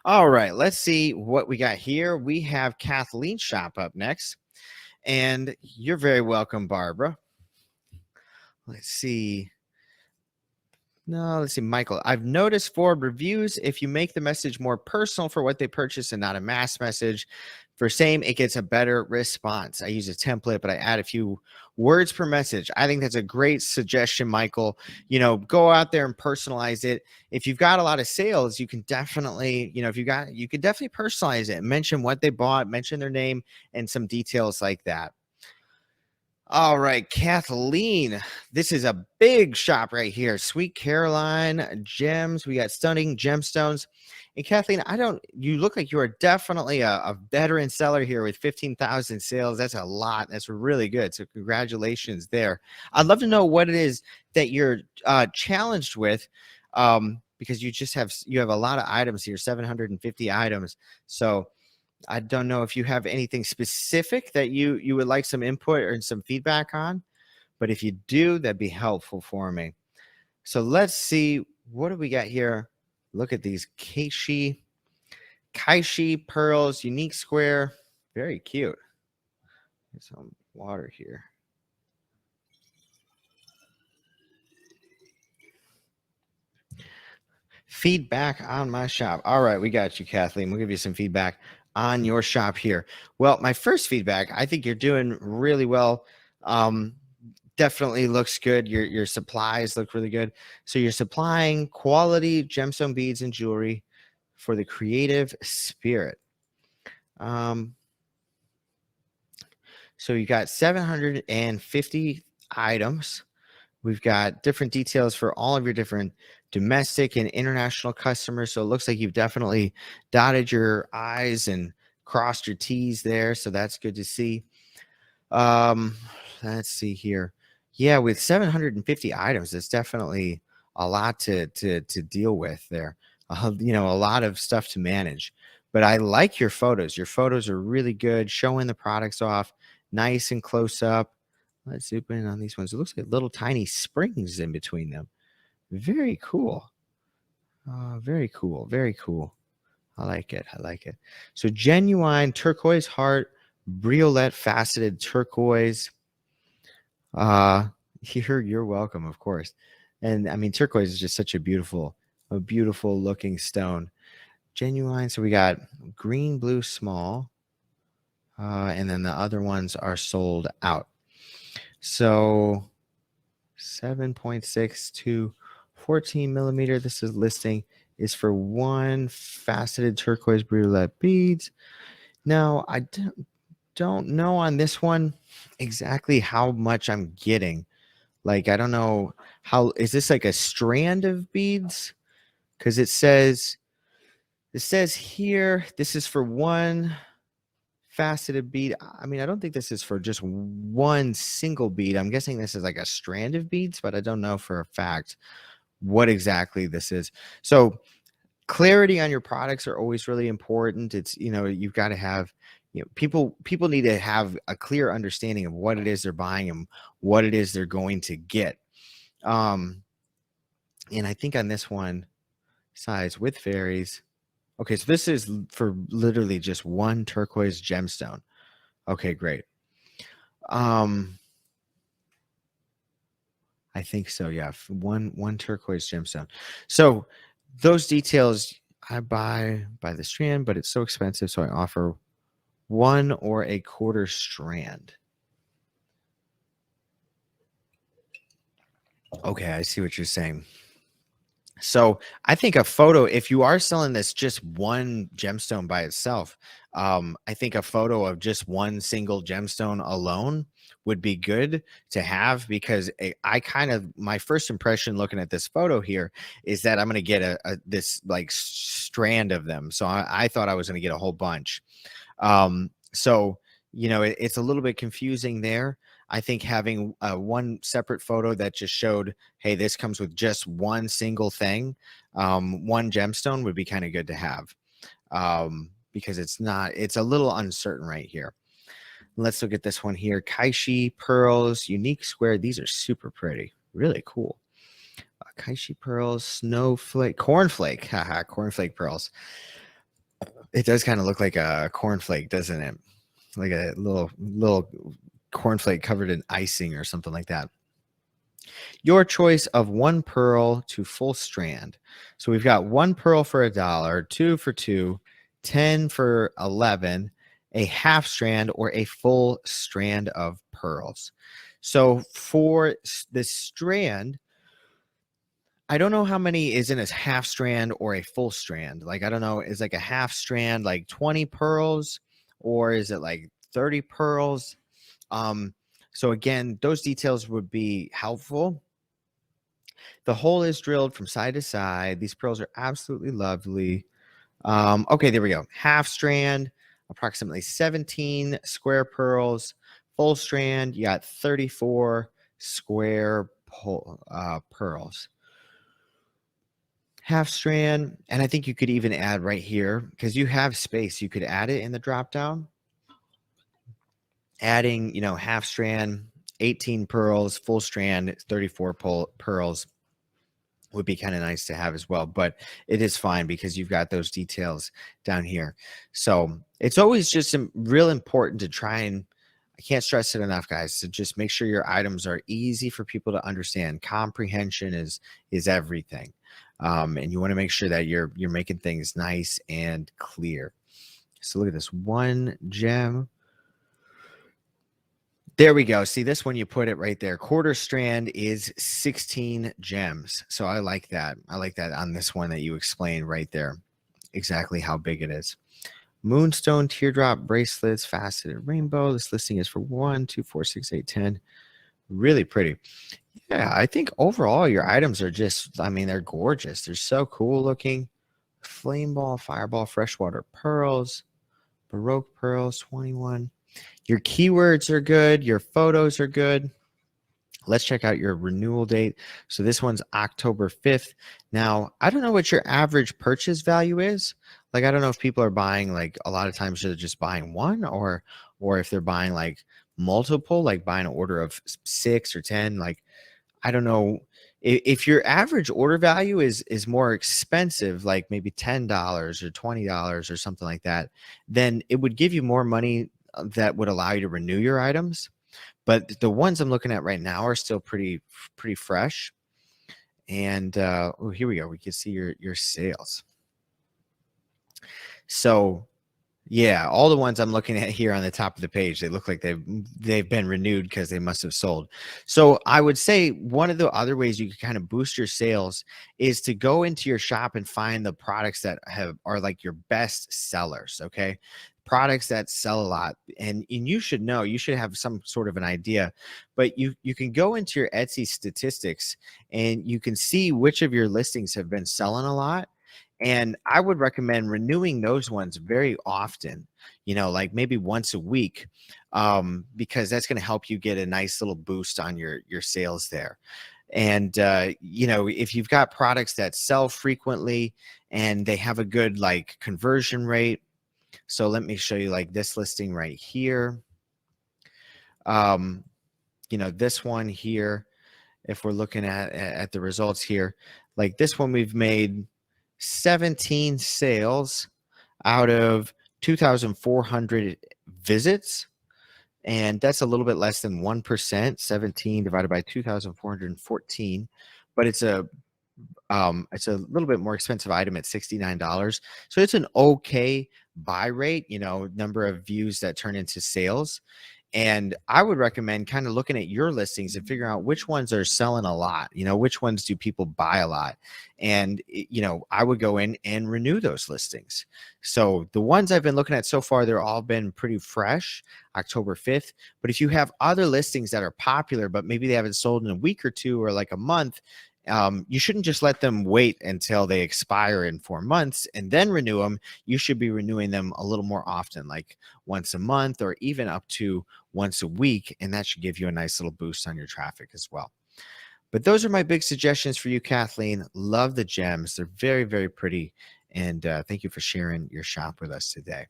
All right, let's see what we got here. We have Kathleen's shop up next, and you're very welcome, Barbara. Let's see. No, let's see, Michael. I've noticed for reviews, if you make the message more personal for what they purchase and not a mass message, for same, it gets a better response. I use a template, but I add a few words per message. I think that's a great suggestion, Michael. Go out there and personalize it. If you've got a lot of sales, you can definitely, you could definitely personalize it. Mention what they bought, mention their name, and some details like that. All right, Kathleen, this is a big shop right here. Sweet Caroline gems. We got stunning gemstones. And Kathleen, you look like you are definitely a veteran seller here with 15,000 sales. That's a lot. That's really good. So congratulations there. I'd love to know what it is that you're challenged with, because you have a lot of items here, 750 items. So I don't know if you have anything specific that you would like some input or some feedback on, but if you do, that'd be helpful for me. So let's see, what do we got here? Look at these Kaishi pearls, unique square, very cute. There's some water here. Feedback on my shop. All right, we got you, Kathleen. We'll give you some feedback on your shop here. Well, my first feedback, I think you're doing really well. Definitely looks good. Your supplies look really good. So you're supplying quality gemstone beads and jewelry for the creative spirit. So you got 750 items. We've got different details for all of your different domestic and international customers. So it looks like you've definitely dotted your I's and crossed your T's there. So that's good to see. Let's see here. Yeah, with 750 items, it's definitely a lot to deal with there. A lot of stuff to manage. But I like your photos. Your photos are really good, showing the products off, nice and close up. Let's zoom in on these ones. It looks like little tiny springs in between them. Very cool. Very cool. Very cool. I like it. I like it. So genuine turquoise heart, Brulette faceted turquoise. You're welcome, of course. And I mean, turquoise is just such a beautiful looking stone. Genuine. So we got green, blue, small. And then the other ones are sold out. So 7.6 to 14 millimeter. This is listing is for one faceted turquoise brulette beads. Now, I don't know on this one exactly how much I'm getting. Like, I don't know how, is this like a strand of beads? Because it says here, this is for one faceted bead. I mean, I don't think this is for just one single bead. I'm guessing this is like a strand of beads, but I don't know for a fact what exactly this is. So clarity on your products are always really important. It's, you've got to have, people need to have a clear understanding of what it is they're buying and what it is they're going to get. And I think on this one, size width varies. Okay, so this is for literally just one turquoise gemstone. Okay, great. I think so, yeah. One turquoise gemstone. So those details I buy by the strand, but it's so expensive, so I offer 1 1/4 strand. Okay, I see what you're saying. So I think a photo, if you are selling this just one gemstone by itself, I think a photo of just one single gemstone alone would be good to have, because my first impression looking at this photo here is that I'm going to get this like strand of them. So I thought I was going to get a whole bunch. So, it's a little bit confusing there. I think having one separate photo that just showed, hey, this comes with just one single thing, one gemstone would be kind of good to have, because it's a little uncertain right here. Let's look at this one here. Kaishi pearls, unique square. These are super pretty, really cool. Kaishi pearls, snowflake, cornflake, haha, cornflake pearls. It does kind of look like a cornflake, doesn't it? Like a little cornflake covered in icing or something like that. Your choice of 1 pearl to full strand. So we've got 1 pearl for $1, 2 for 2, 10 for 11, a half strand or a full strand of pearls. So for this strand, I don't know how many is in a half strand or a full strand. Like, I don't know, is like a half strand like 20 pearls or is it like 30 pearls? So again, those details would be helpful. The hole is drilled from side to side. These pearls are absolutely lovely. Okay, there we go. Half strand, approximately 17 square pearls. Full strand, you got 34 square pearls. Half strand, and I think you could even add right here, because you have space, you could add it in the drop down. Adding, half strand, 18 pearls, full strand, 34 pearls would be kind of nice to have as well, but it is fine because you've got those details down here. So it's always just real important to try and, I can't stress it enough, guys, to just make sure your items are easy for people to understand. Comprehension is everything. And you want to make sure that you're making things nice and clear. So look at this one gem. There we go. See, this one, you put it right there. Quarter strand is 16 gems. So I like that. I like that on this one that you explained right there, exactly how big it is. Moonstone teardrop bracelets, faceted rainbow. This listing is for 1, 2, 4, 6, 8, 10. Really pretty. Yeah, I think overall your items are just, I mean, they're gorgeous. They're so cool looking. Flame ball, fireball, freshwater pearls, baroque pearls, 21. Your keywords are good. Your photos are good. Let's check out your renewal date. So this one's October 5th. Now, I don't know what your average purchase value is. Like, I don't know if people are buying, like, a lot of times they're just buying one, or if they're buying like multiple, like buying an order of 6 or 10. Like, I don't know if your average order value is more expensive, like maybe $10 or $20 or something like that, then it would give you more money that would allow you to renew your items. But the ones I'm looking at right now are still pretty fresh. And oh, here we go. We can see your sales. So yeah, all the ones I'm looking at here on the top of the page, they look like they've been renewed because they must have sold. So I would say one of the other ways you can kind of boost your sales is to go into your shop and find the products that are like your best sellers. Okay, products that sell a lot, and you should know, you should have some sort of an idea, but you can go into your Etsy statistics and you can see which of your listings have been selling a lot. And I would recommend renewing those ones very often, like maybe once a week, because that's going to help you get a nice little boost on your sales there. And, if you've got products that sell frequently and they have a good like conversion rate. So let me show you like this listing right here. This one here, if we're looking at the results here, like this one, we've made 17 sales out of 2,400 visits. And that's a little bit less than 1%, 17 divided by 2,414. But it's a little bit more expensive item at $69. So it's an okay buy rate, number of views that turn into sales. And I would recommend kind of looking at your listings and figuring out which ones are selling a lot, which ones do people buy a lot. And, I would go in and renew those listings. So the ones I've been looking at so far, they're all been pretty fresh, October 5th. But if you have other listings that are popular, but maybe they haven't sold in a week or two or like a month, you shouldn't just let them wait until they expire in 4 months and then renew them. You should be renewing them a little more often, like once a month or even up to once a week. And that should give you a nice little boost on your traffic as well. But those are my big suggestions for you, Kathleen. Love the gems. They're very, very pretty. And thank you for sharing your shop with us today.